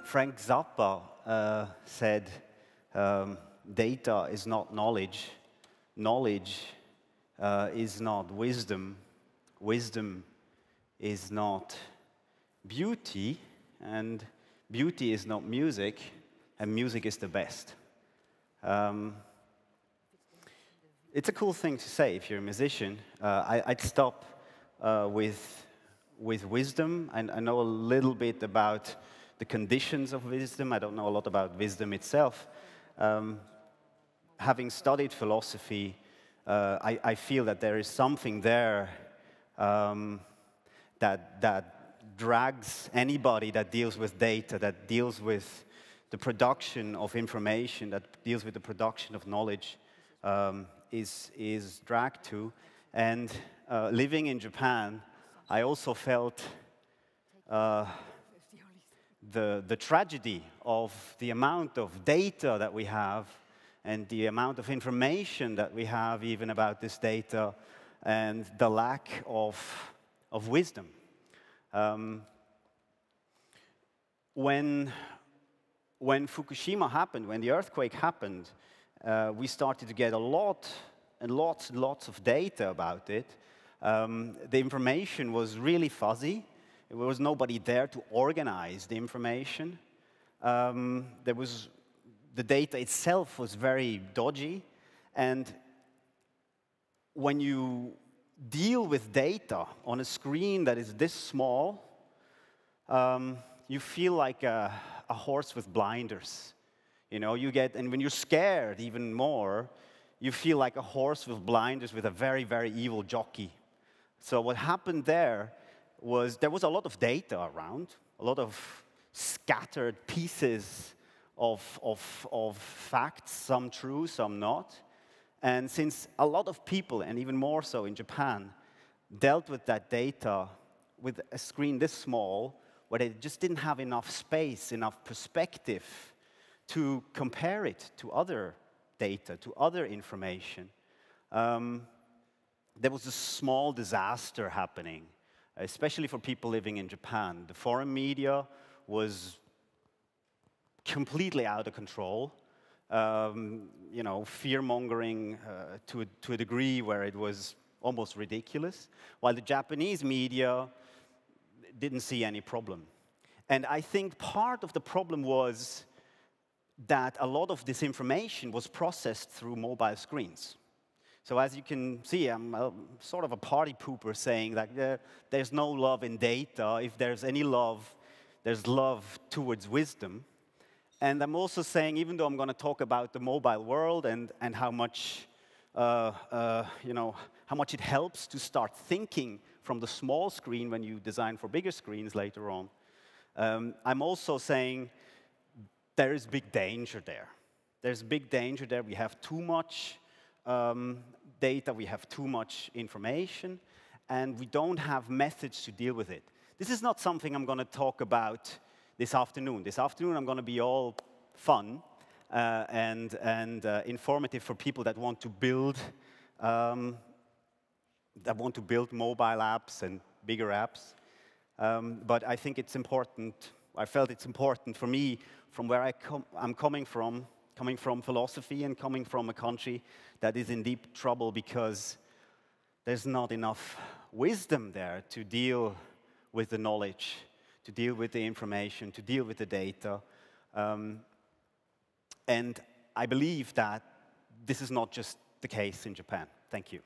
Frank Zappa said, data is not knowledge, knowledge is not wisdom, wisdom is not beauty, and beauty is not music, and music is the best. It's a cool thing to say if you're a musician. I'd stop with wisdom. I know a little bit about the conditions of wisdom. I don't know a lot about wisdom itself. Having studied philosophy, I feel that there is something there that drags anybody that deals with data, that deals with the production of information, that deals with the production of knowledge, is dragged to. And living in Japan, I also felt the tragedy of the amount of data that we have and the amount of information that we have even about this data and the lack of wisdom. When Fukushima happened, when the earthquake happened, we started to get a lot and lots of data about it. The information was really fuzzy. There was nobody there to organize the information. The data itself was very dodgy. And when you deal with data on a screen that is this small, you feel like a horse with blinders. You know, and when you're scared even more, you feel like a horse with blinders with a very, very evil jockey. So what happened there was a lot of data around, a lot of scattered pieces of facts, some true, some not. And since a lot of people, and even more so in Japan, dealt with that data with a screen this small, where they just didn't have enough space, enough perspective to compare it to other data, to other information, there was a small disaster happening, especially for people living in Japan. The foreign media was completely out of control, you know, fear-mongering to a degree where it was almost ridiculous, while the Japanese media didn't see any problem. And I think part of the problem was that a lot of this information was processed through mobile screens. So as you can see, I'm sort of a party pooper saying that there's no love in data. If there's any love, there's love towards wisdom. And I'm also saying, even though I'm going to talk about the mobile world and how much, you know, how much it helps to start thinking from the small screen when you design for bigger screens later on, I'm also saying there is big danger there. There's big danger there. We have too much data, we have too much information, and we don't have methods to deal with it. This is not something I'm going to talk about this afternoon. This afternoon I'm going to be all fun and informative for people that want to build mobile apps and bigger apps. But I think it's important. I felt it's important for me, from where I'm coming from philosophy and coming from a country that is in deep trouble because there's not enough wisdom there to deal with the knowledge, to deal with the information, to deal with the data. And I believe that this is not just the case in Japan. Thank you.